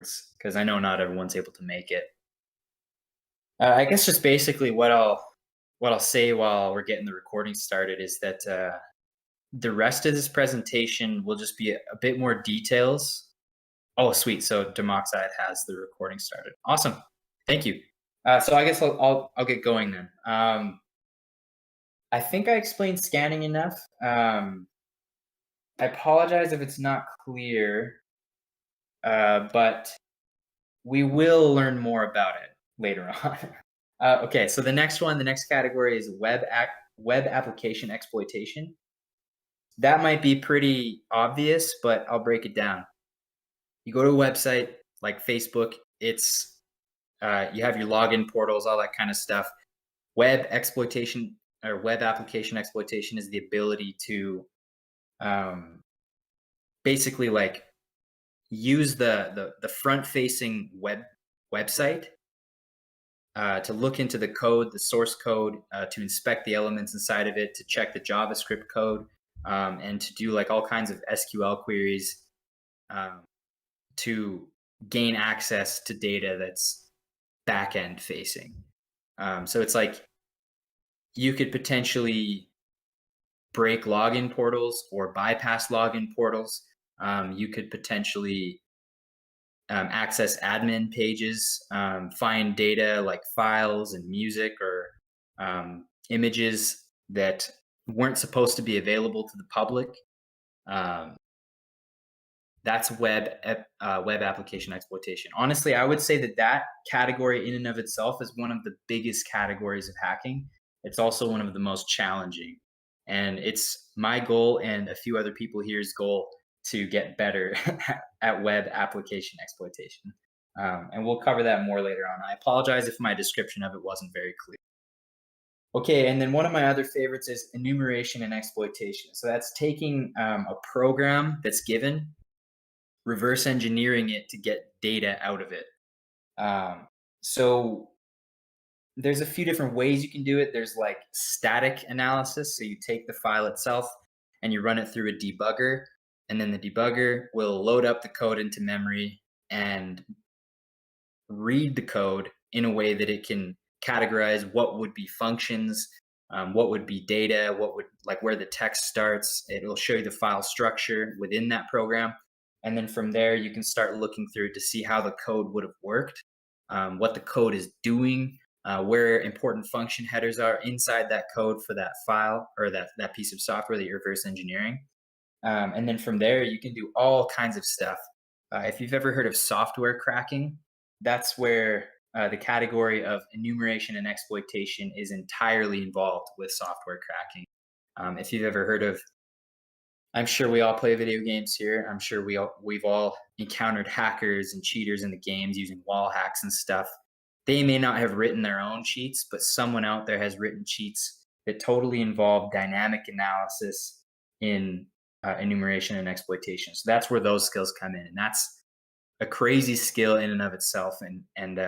because I know not everyone's able to make it. I guess just basically what I'll say while we're getting the recording started is that the rest of this presentation will just be a bit more details. Oh, sweet. So Demoxide has the recording started. Awesome. Thank you. So I guess I'll get going then. I think I explained scanning enough. I apologize if it's not clear, but we will learn more about it later on. Okay, so the next category is web application exploitation. That might be pretty obvious, but I'll break it down. You go to a website like Facebook, it's you have your login portals, all that kind of stuff. Web exploitation or web application exploitation is the ability to um, basically like use the front facing website to look into the code, the source code, to inspect the elements inside of it, to check the JavaScript code, and to do like all kinds of SQL queries um, to gain access to data that's back end facing. So it's like you could potentially break login portals or bypass login portals. You could potentially access admin pages, find data like files and music or images that weren't supposed to be available to the public. Um, that's web application exploitation. Honestly, I would say that that category in and of itself is one of the biggest categories of hacking. It's also one of the most challenging, and it's my goal and a few other people here's goal to get better at web application exploitation. And we'll cover that more later on. I apologize if my description of it wasn't very clear. Okay, and then one of my other favorites is enumeration and exploitation. So that's taking a program that's given, reverse engineering it to get data out of it. So there's a few different ways you can do it. There's like static analysis. So you take the file itself and you run it through a debugger, and then the debugger will load up the code into memory and read the code in a way that it can categorize what would be functions, what would be data, what would like where the text starts. It'll show you the file structure within that program. And then from there, you can start looking through to see how the code would have worked, what the code is doing, where important function headers are inside that code for that file or that piece of software that you're reverse engineering. And then from there, you can do all kinds of stuff. If you've ever heard of software cracking, that's where the category of enumeration and exploitation is entirely involved with software cracking. If you've ever heard of, I'm sure we all play video games here. I'm sure we've all encountered hackers and cheaters in the games using wall hacks and stuff. They may not have written their own cheats, but someone out there has written cheats that totally involve dynamic analysis in enumeration and exploitation. So that's where those skills come in, and that's a crazy skill in and of itself. And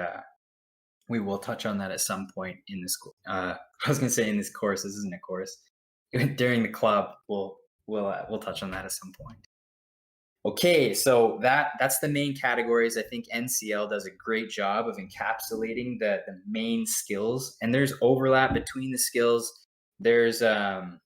we will touch on that at some point in this. I was going to say in this course. This isn't a course. During the club, we'll touch on that at some point. Okay, so that's the main categories. I think NCL does a great job of encapsulating the main skills, and there's overlap between the skills. There's a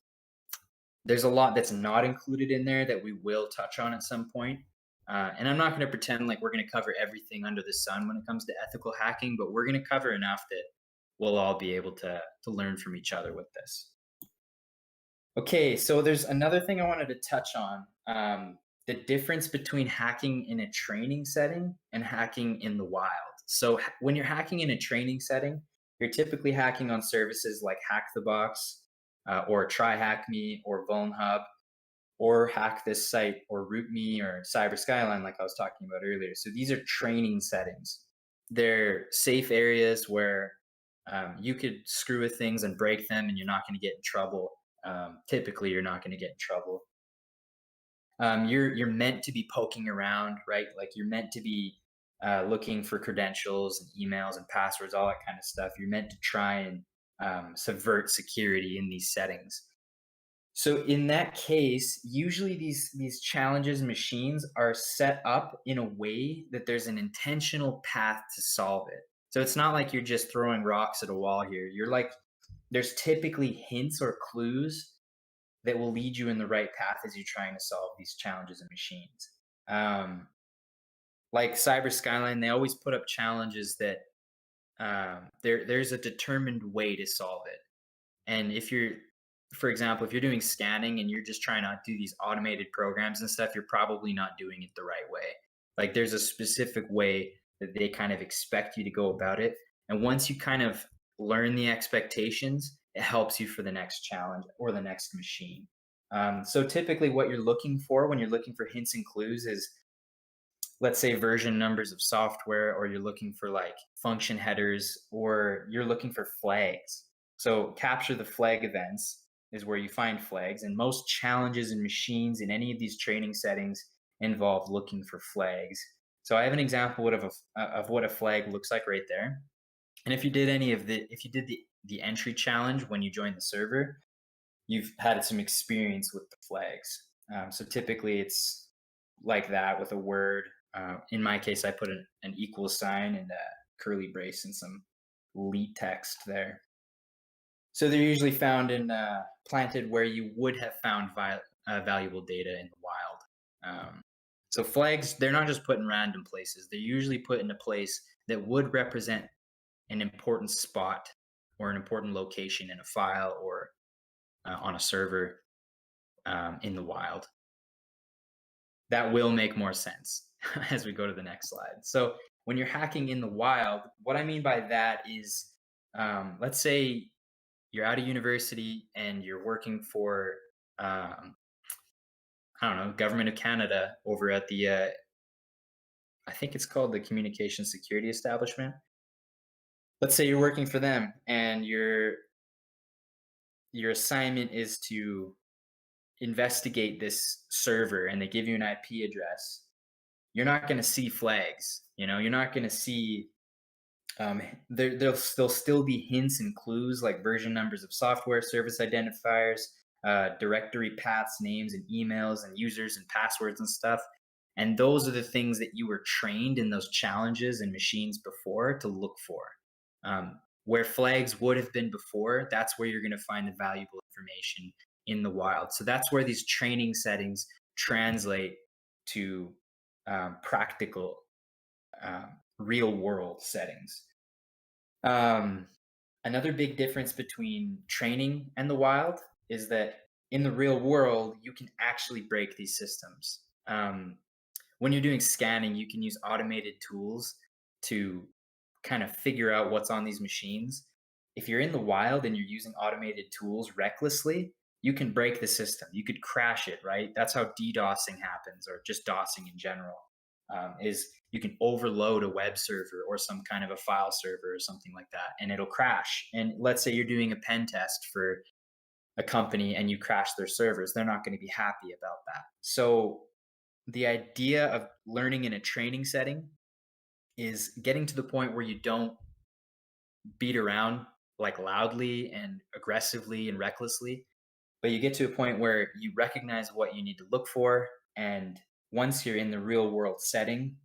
lot that's not included in there that we will touch on at some point. And I'm not going to pretend like we're going to cover everything under the sun when it comes to ethical hacking, but we're going to cover enough that we'll all be able to learn from each other with this. Okay, so there's another thing I wanted to touch on. The difference between hacking in a training setting and hacking in the wild. So when you're hacking in a training setting, you're typically hacking on services like Hack the Box, or Try Hack Me, or VulnHub, or Hack This Site, or RootMe, or Cyber Skyline, like I was talking about earlier. So these are training settings. They're safe areas where you could screw with things and break them, and you're not going to get in trouble. Typically, you're not going to get in trouble. You're meant to be poking around, right? Like you're meant to be looking for credentials and emails and passwords, all that kind of stuff. You're meant to try and subvert security in these settings. So in that case, usually these challenges and machines are set up in a way that there's an intentional path to solve it. So it's not like you're just throwing rocks at a wall here. You're like there's typically hints or clues that will lead you in the right path as you're trying to solve these challenges and machines. Um, like Cyber Skyline, they always put up challenges that there's a determined way to solve it. And if you're, for example, if you're doing scanning and you're just trying to do these automated programs and stuff, you're probably not doing it the right way. Like there's a specific way that they kind of expect you to go about it. And once you kind of learn the expectations, it helps you for the next challenge or the next machine. So typically, what you're looking for when you're looking for hints and clues is, let's say, version numbers of software, or you're looking for like function headers, or you're looking for flags. So capture the flag events is where you find flags, and most challenges and machines in any of these training settings involve looking for flags. So I have an example of what a flag looks like right there. And if you did the entry challenge when you joined the server, you've had some experience with the flags. So typically it's like that with a word. In my case, I put an equal sign and a curly brace and some leet text there. So they're usually found in planted where you would have found valuable data in the wild. So flags, they're not just put in random places. They're usually put in a place that would represent an important spot or an important location in a file or on a server in the wild. That will make more sense as we go to the next slide. So when you're hacking in the wild, what I mean by that is, let's say you're out of university and you're working for, I don't know, government of Canada over at the, I think it's called the Communication Security Establishment. Let's say you're working for them and your assignment is to investigate this server and they give you an IP address. You're not going to see flags. You're not going to see. There'll still be hints and clues like version numbers of software, service identifiers, directory paths, names, and emails, and users and passwords and stuff. And those are the things that you were trained in those challenges and machines before to look for. Where flags would have been before, that's where you're going to find the valuable information in the wild. So that's where these training settings translate to practical, real world settings. Another big difference between training and the wild is that in the real world, you can actually break these systems. When you're doing scanning, you can use automated tools to kind of figure out what's on these machines. If you're in the wild and you're using automated tools recklessly, you can break the system. You could crash it, right? That's how DDoSing happens, or just DOSing in general. Is you can overload a web server or some kind of a file server or something like that, and it'll crash. And let's say you're doing a pen test for a company and you crash their servers, they're not going to be happy about that. So the idea of learning in a training setting is getting to the point where you don't beat around like loudly and aggressively and recklessly, but you get to a point where you recognize what you need to look for. And once you're in the real world setting,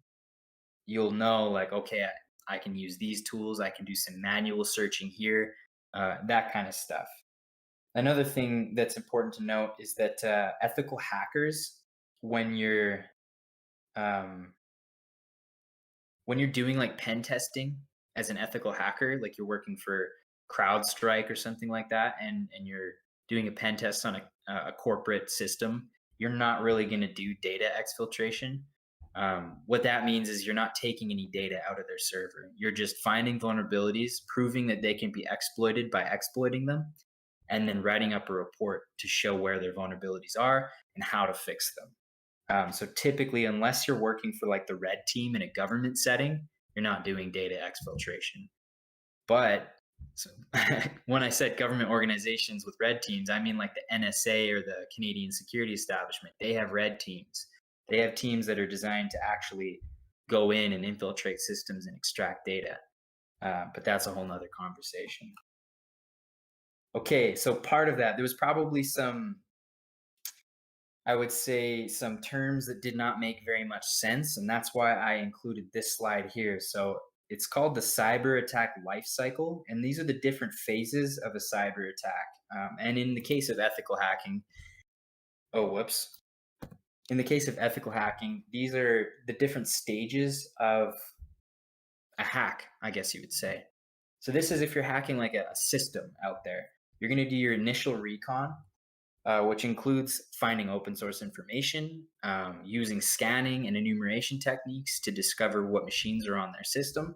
you'll know like, okay, I can use these tools. I can do some manual searching here, that kind of stuff. Another thing that's important to note is that ethical hackers, when you're um, when you're doing like pen testing as an ethical hacker, like you're working for CrowdStrike or something like that, and you're doing a pen test on a corporate system, you're not really going to do data exfiltration. What that means is you're not taking any data out of their server. You're just finding vulnerabilities, proving that they can be exploited by exploiting them, and then writing up a report to show where their vulnerabilities are and how to fix them. So typically, unless you're working for like the red team in a government setting, you're not doing data exfiltration. But so when I said government organizations with red teams, I mean like the NSA or the Canadian Security Establishment. They have red teams. They have teams that are designed to actually go in and infiltrate systems and extract data. But that's a whole nother conversation. Okay, so part of that, there was probably some I would say some terms that did not make very much sense, and that's why I included this slide here. So it's called the cyber attack life cycle, and these are the different phases of a cyber attack. And in the case of ethical hacking, oh, whoops. In the case of ethical hacking, these are the different stages of a hack, I guess you would say. So this is if you're hacking like a system out there. You're going to do your initial recon, which includes finding open source information, using scanning and enumeration techniques to discover what machines are on their system,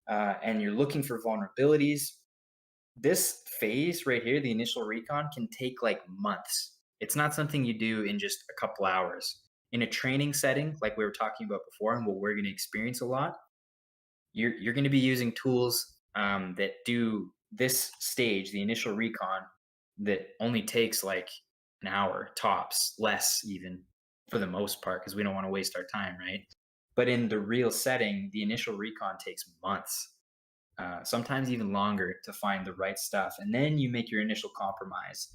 and you're looking for vulnerabilities. This phase right here, the initial recon, can take like months. It's not something you do in just a couple hours. In a training setting, like we were talking about before, and what we're going to experience a lot, you're going to be using tools that do this stage, the initial recon, that only takes like an hour tops, less even for the most part, because we don't want to waste our time, right? But in the real setting, the initial recon takes months, sometimes even longer to find the right stuff. And then you make your initial compromise.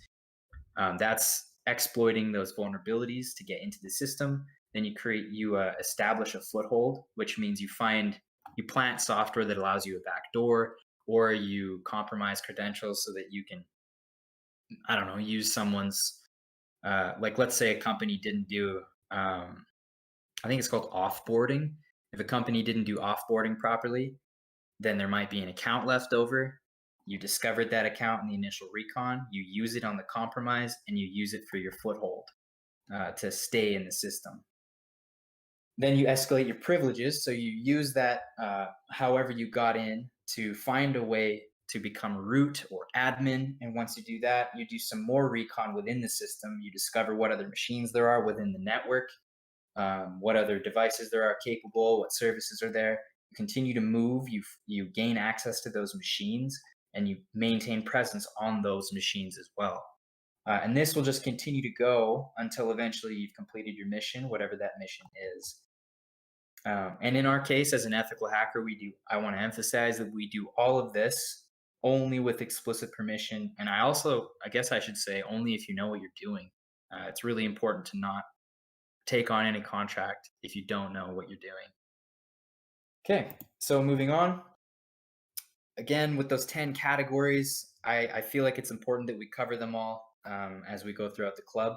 That's exploiting those vulnerabilities to get into the system. Then you establish a foothold, which means you plant software that allows you a backdoor, or you compromise credentials so that you can, I don't know, use someone's, like let's say a company didn't do, I think it's called offboarding. If a company didn't do offboarding properly, then there might be an account left over. You discovered that account in the initial recon, you use it on the compromise, and you use it for your foothold to stay in the system. Then you escalate your privileges. So you use that, however you got in, to find a way to become root or admin. And once you do that, you do some more recon within the system. You discover what other machines there are within the network, what other devices there are capable, what services are there. You continue to move, you gain access to those machines, and you maintain presence on those machines as well. And this will just continue to go until eventually you've completed your mission, whatever that mission is. And in our case, as an ethical hacker, I want to emphasize that we do all of this only with explicit permission. And I guess I should say, only if you know what you're doing. It's really important to not take on any contract if you don't know what you're doing. Okay, so moving on. Again, with those 10 categories, I feel like it's important that we cover them all as we go throughout the club.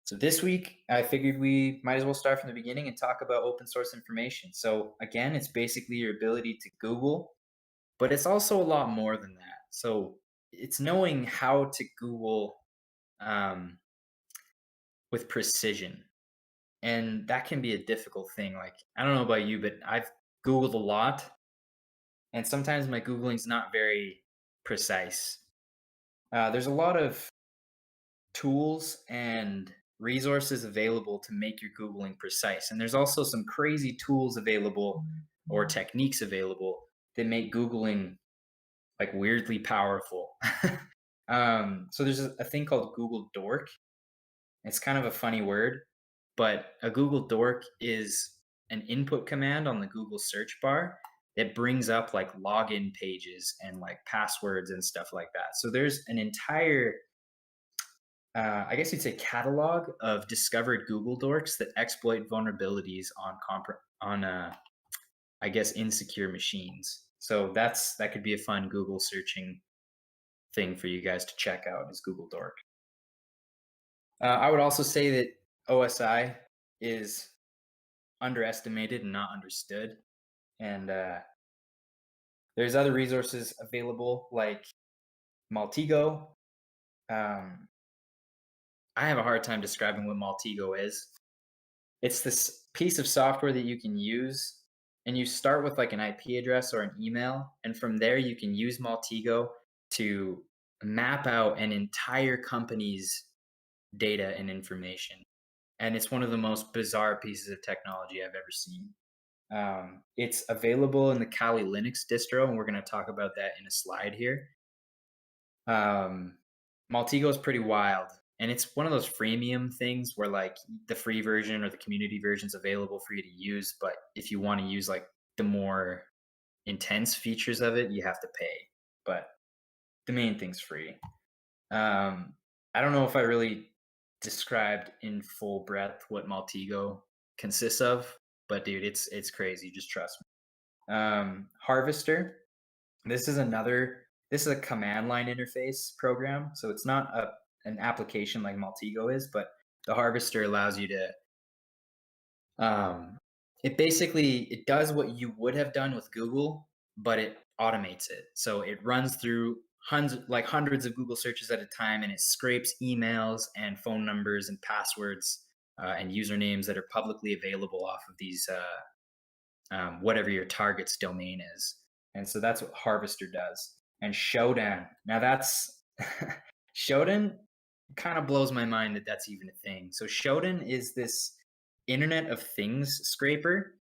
So this week, I figured we might as well start from the beginning and talk about open source information. So again, it's basically your ability to Google, but it's also a lot more than that. So it's knowing how to Google um, with precision. And that can be a difficult thing. Like, I don't know about you, but I've Googled a lot, and sometimes my Googling's not very precise. There's a lot of tools and resources available to make your Googling precise. And there's also some crazy tools available or techniques available that make Googling like weirdly powerful. So there's a thing called Google Dork. It's kind of a funny word, but a Google Dork is an input command on the Google search bar that brings up like login pages and like passwords and stuff like that. So there's an entire I guess you'd say catalog of discovered Google dorks that exploit vulnerabilities on I guess insecure machines. So that could be a fun Google searching thing for you guys to check out is Google Dork. I would also say that OSI is underestimated and not understood, and there's other resources available like Maltego. Um, I have a hard time describing what Maltego is. It's this piece of software that you can use, and you start with like an IP address or an email, and from there you can use Maltego to map out an entire company's data and information. And it's one of the most bizarre pieces of technology I've ever seen. It's available in the Kali Linux distro, and we're going to talk about that in a slide here. Maltego is pretty wild, and it's one of those freemium things where like the free version or the community version is available for you to use, but if you want to use like the more intense features of it, you have to pay. But the main thing's free. I don't know if I really described in full breadth what Maltego consists of, but dude, it's crazy. Just trust me. Harvester. This is a command line interface program, so it's not an application like Maltego is, but the Harvester allows you to um, it does what you would have done with Google, but it automates it. So it runs through hundreds of Google searches at a time, and it scrapes emails and phone numbers and passwords and usernames that are publicly available off of these whatever your target's domain is. And so that's what Harvester does. And Shodan, now that's Shodan kind of blows my mind that that's even a thing. So Shodan is this Internet of Things scraper.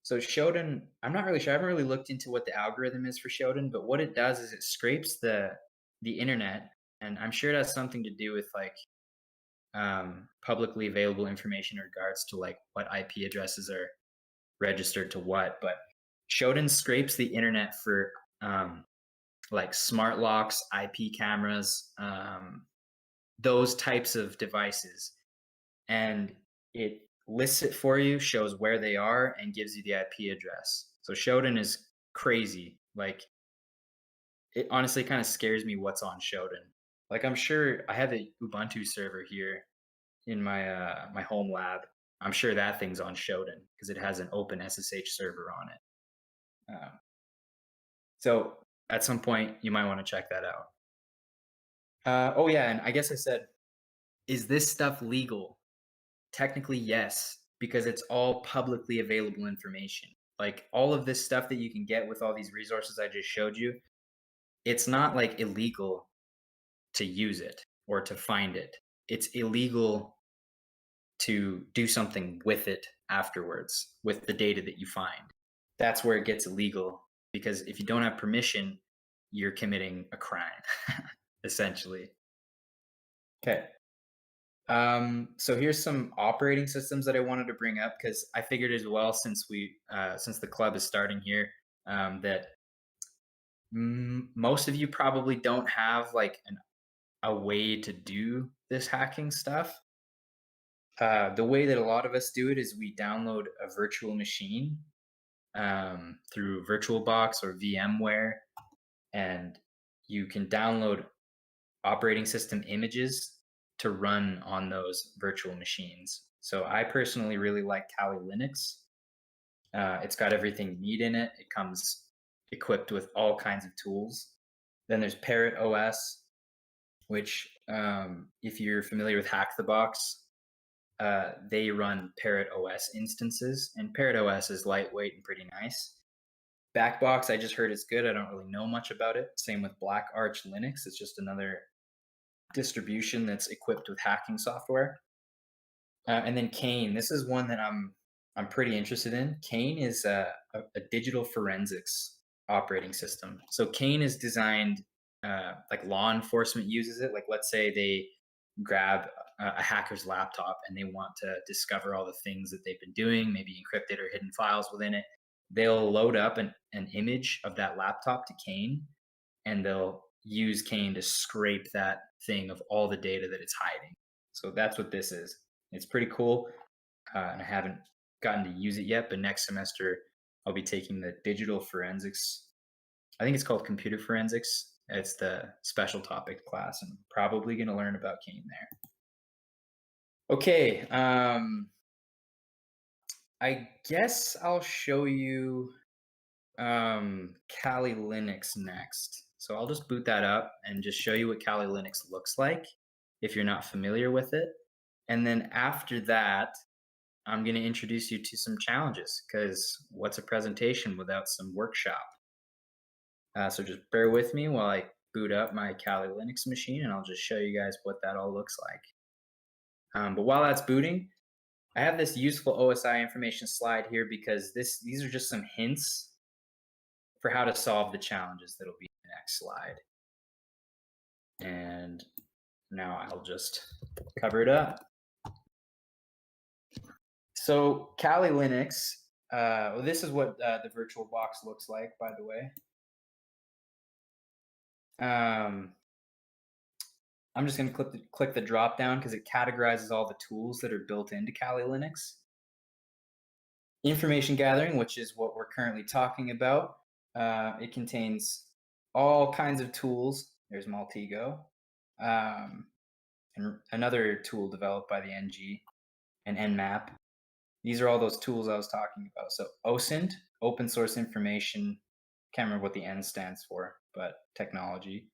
So Shodan, I'm not really sure. I haven't really looked into what the algorithm is for Shodan, but what it does is it scrapes the internet, and I'm sure it has something to do with like publicly available information in regards to like what IP addresses are registered to what. But Shodan scrapes the internet for like smart locks, IP cameras, those types of devices, and it lists it for you, shows where they are, and gives you the IP address. So Shodan is crazy. Like it honestly kind of scares me what's on Shodan. Like I'm sure I have a Ubuntu server here in my home lab. I'm sure that thing's on Shodan because it has an open SSH server on it. So at some point you might want to check that out. Oh yeah, and I guess I said, is this stuff legal? Technically, yes, because it's all publicly available information. Like all of this stuff that you can get with all these resources I just showed you, it's not like illegal to use it or to find it. It's illegal to do something with it afterwards, with the data that you find. That's where it gets illegal because if you don't have permission, you're committing a crime, essentially. Okay. So here's some operating systems that I wanted to bring up because I figured as well since the club is starting here that most of you probably don't have like a way to do this hacking stuff. The way that a lot of us do it is we download a virtual machine through VirtualBox or VMware, and you can download operating system images to run on those virtual machines. So I personally really like Kali Linux. It's got everything you need in it. It comes equipped with all kinds of tools. Then there's Parrot OS, which, if you're familiar with Hack the Box, they run Parrot OS instances, and Parrot OS is lightweight and pretty nice. Backbox, I just heard it's good. I don't really know much about it. Same with Black Arch Linux. It's just another distribution that's equipped with hacking software. And then Kane. This is one that I'm pretty interested in. Kane is a digital forensics operating system. So Kane is designed like law enforcement uses it. Like let's say they grab a hacker's laptop and they want to discover all the things that they've been doing, maybe encrypted or hidden files within it. They'll load up an image of that laptop to Kane, and they'll use Kane to scrape that thing of all the data that it's hiding. So that's what this is. It's pretty cool, and I haven't gotten to use it yet, but next semester I'll be taking the digital forensics. I think it's called computer forensics. It's the special topic class, and I'm probably going to learn about Kane there. Okay, I guess I'll show you Kali Linux next. So I'll just boot that up and just show you what Kali Linux looks like if you're not familiar with it. And then after that, I'm going to introduce you to some challenges because what's a presentation without some workshop? So just bear with me while I boot up my Kali Linux machine, and I'll just show you guys what that all looks like. But while that's booting, I have this useful OSI information slide here because these are just some hints for how to solve the challenges that'll be in the next slide. And now I'll just cover it up. So Kali Linux, well, this is what the virtual box looks like, by the way. I'm just going to click the drop down because it categorizes all the tools that are built into Kali Linux. Information gathering, which is what we're currently talking about. It contains all kinds of tools. There's Maltego, and another tool developed by the NG, and Nmap. These are all those tools I was talking about. So OSINT, open source information. Can't remember what the N stands for, but technology.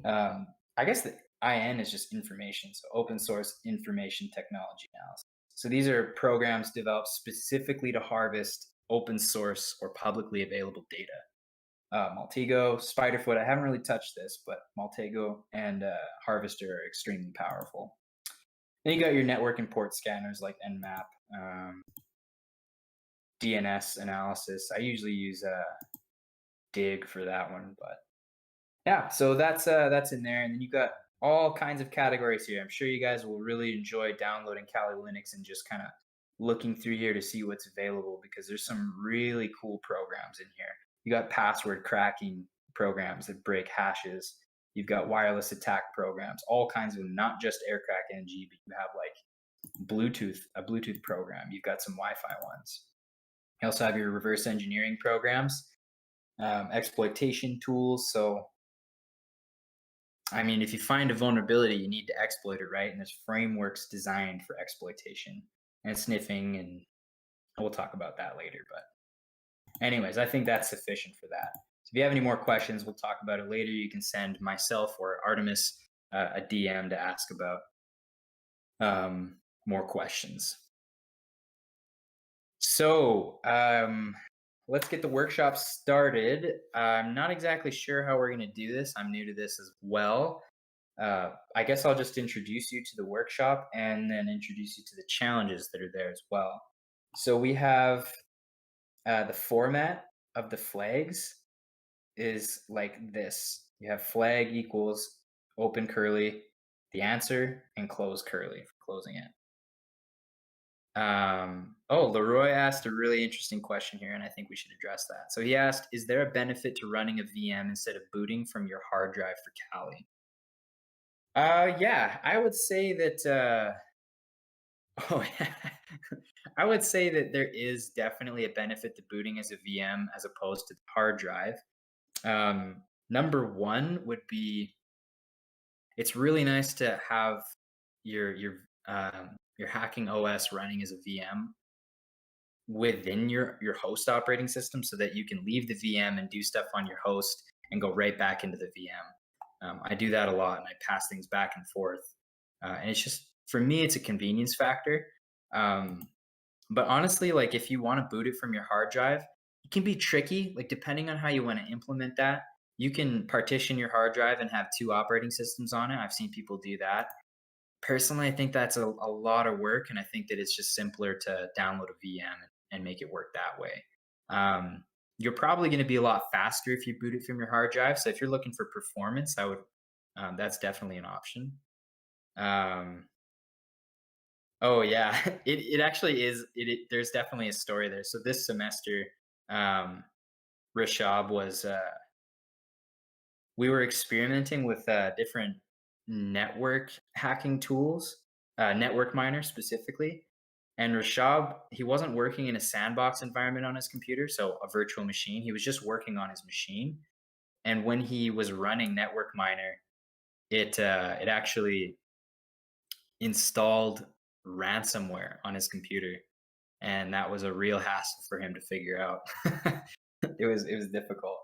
I guess the IN is just information. So open source information technology analysis. So these are programs developed specifically to harvest open source or publicly available data. Maltego, Spiderfoot, I haven't really touched this, but Maltego and Harvester are extremely powerful. Then you got your network and port scanners like Nmap, DNS analysis. I usually use Dig for that one, but yeah, so that's in there, and then you got all kinds of categories here. I'm sure you guys will really enjoy downloading Kali Linux and just kind of looking through here to see what's available because there's some really cool programs in here. You got password cracking programs that break hashes. You've got wireless attack programs, all kinds of them, not just Aircrack NG, but you have like a Bluetooth program. You've got some Wi-Fi ones. You also have your reverse engineering programs, exploitation tools. So I mean, if you find a vulnerability, you need to exploit it, right? And there's frameworks designed for exploitation and sniffing, and we'll talk about that later. But anyways, I think that's sufficient for that. So if you have any more questions, we'll talk about it later. You can send myself or Artemis a DM to ask about more questions. So let's get the workshop started. I'm not exactly sure how we're going to do this. I'm new to this as well. I guess I'll just introduce you to the workshop and then introduce you to the challenges that are there as well. So we have the format of the flags is like this. You have flag equals open curly, the answer, and close curly for closing it. Leroy asked a really interesting question here, and I think we should address that. So he asked, is there a benefit to running a VM instead of booting from your hard drive for Kali? Yeah, I would say that. Oh, I would say that there is definitely a benefit to booting as a VM as opposed to the hard drive. Number one would be, it's really nice to have your hacking OS running as a VM within your host operating system, so that you can leave the VM and do stuff on your host and go right back into the VM. I do that a lot, and I pass things back and forth. And it's just, for me, it's a convenience factor. But honestly, like if you want to boot it from your hard drive, it can be tricky. Like depending on how you want to implement that, you can partition your hard drive and have two operating systems on it. I've seen people do that. Personally, I think that's a lot of work, and I think that it's just simpler to download a VM and make it work that way. You're probably going to be a lot faster if you boot it from your hard drive. So if you're looking for performance, I would that's definitely an option. Oh yeah, it actually is. There's definitely a story there. So this semester, Rashab was we were experimenting with different network hacking tools, network miner specifically. And Rashab, he wasn't working in a sandbox environment on his computer, so a virtual machine. He was just working on his machine. And when he was running network miner, it actually installed ransomware on his computer, and that was a real hassle for him to figure out. It was difficult.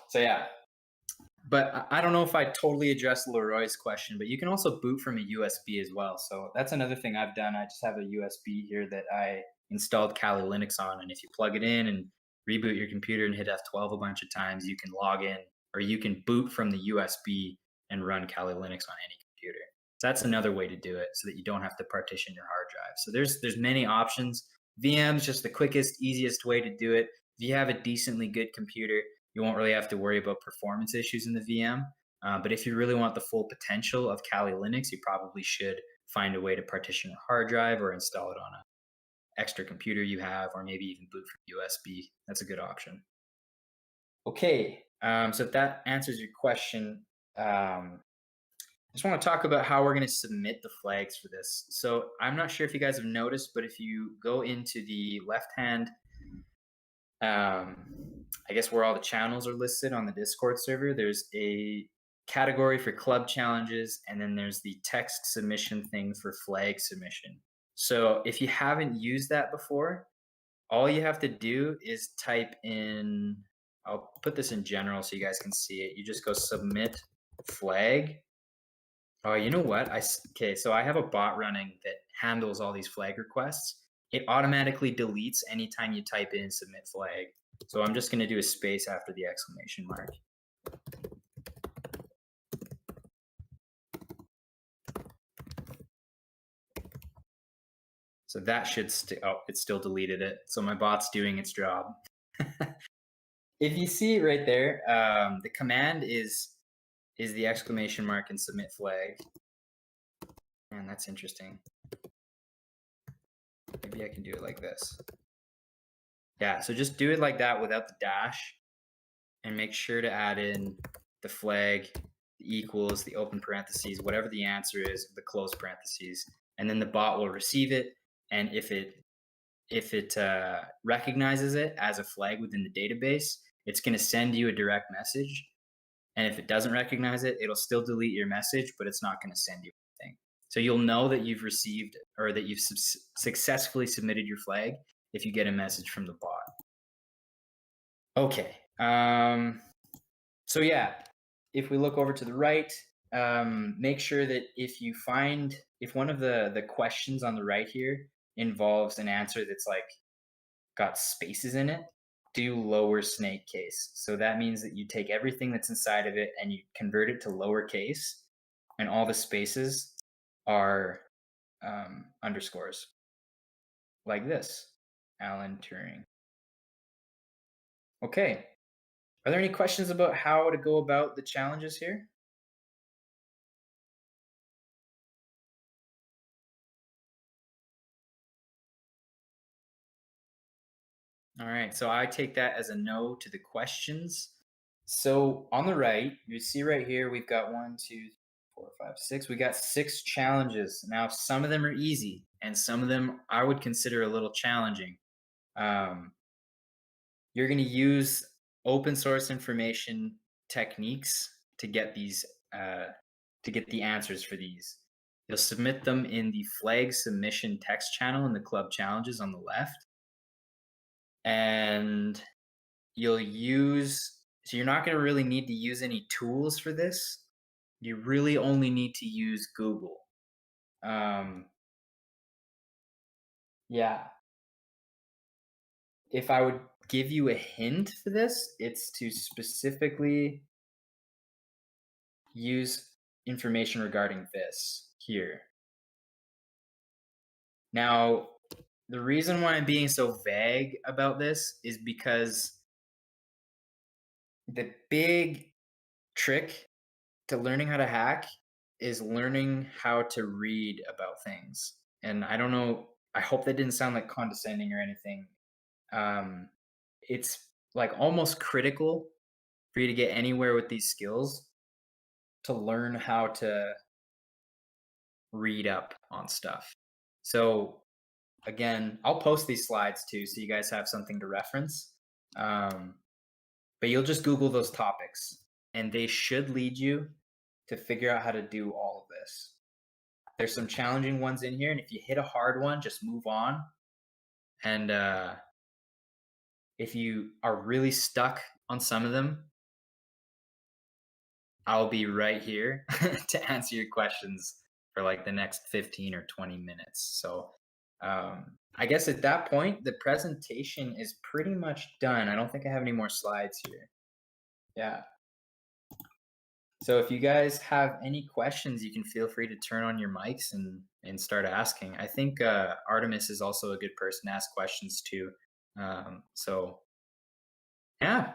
So yeah, but I don't know if I totally addressed Leroy's question, but you can also boot from a USB as well. So that's another thing I've done. I just have a USB here that I installed Kali Linux on, and if you plug it in and reboot your computer and hit F12 a bunch of times, you can log in, or you can boot from the USB and run Kali Linux on any computer. So that's another way to do it, so that you don't have to partition your hard drive. So there's many options. VM's just the quickest, easiest way to do it. If you have a decently good computer, you won't really have to worry about performance issues in the VM. But if you really want the full potential of Kali Linux, you probably should find a way to partition a hard drive or install it on an extra computer you have, or maybe even boot from USB. That's a good option. Okay, so if that answers your question, just want to talk about how we're going to submit the flags for this. So I'm not sure if you guys have noticed, but if you go into the left hand, I guess where all the channels are listed on the Discord server, there's a category for club challenges, and then there's the text submission thing for flag submission. So if you haven't used that before, all you have to do is type in, I'll put this in general so you guys can see it. You just go submit flag. Oh, you know what? Okay, so I have a bot running that handles all these flag requests. It automatically deletes anytime you type in submit flag. So I'm just going to do a space after the exclamation mark. So that should oh, it still deleted it. So my bot's doing its job. If you see it right there, the command is the exclamation mark and submit flag. Man, that's interesting. Maybe I can do it like this. Yeah, so just do it like that without the dash, and make sure to add in the flag, the equals, the open parentheses, whatever the answer is, the close parentheses, and then the bot will receive it. And if it recognizes it as a flag within the database, it's going to send you a direct message. And if it doesn't recognize it, it'll still delete your message, but it's not going to send you anything. So you'll know that you've received or that you've successfully submitted your flag if you get a message from the bot. Okay. So yeah, if we look over to the right, make sure that if one of the questions on the right here involves an answer that's like got spaces in it, do lower snake case. So that means that you take everything that's inside of it and you convert it to lowercase, and all the spaces are underscores, like this. Alan Turing. Okay. Are there any questions about how to go about the challenges here? All right, so I take that as a no to the questions. So on the right, you see right here, we've got 1, 2, 4, 5, 6. We got 6 challenges. Now, some of them are easy, and some of them I would consider a little challenging. You're going to use open source information techniques to get these, to get the answers for these. You'll submit them in the flag submission text channel in the club challenges on the left. And you'll use, so you're not going to really need to use any tools for this. You really only need to use Google. Yeah. If I would give you a hint for this, it's to specifically use information regarding this here. Now, the reason why I'm being so vague about this is because the big trick to learning how to hack is learning how to read about things. And I don't know, I hope that didn't sound like condescending or anything. It's like almost critical for you to get anywhere with these skills to learn how to read up on stuff. So again, I'll post these slides too, so you guys have something to reference. But you'll just Google those topics, and they should lead you to figure out how to do all of this. There's some challenging ones in here, and if you hit a hard one, just move on. And if you are really stuck on some of them, I'll be right here to answer your questions for like the next 15 or 20 minutes. So I guess at that point, the presentation is pretty much done. I don't think I have any more slides here. Yeah. So if you guys have any questions, you can feel free to turn on your mics and start asking. I think Artemis is also a good person to ask questions to. So yeah.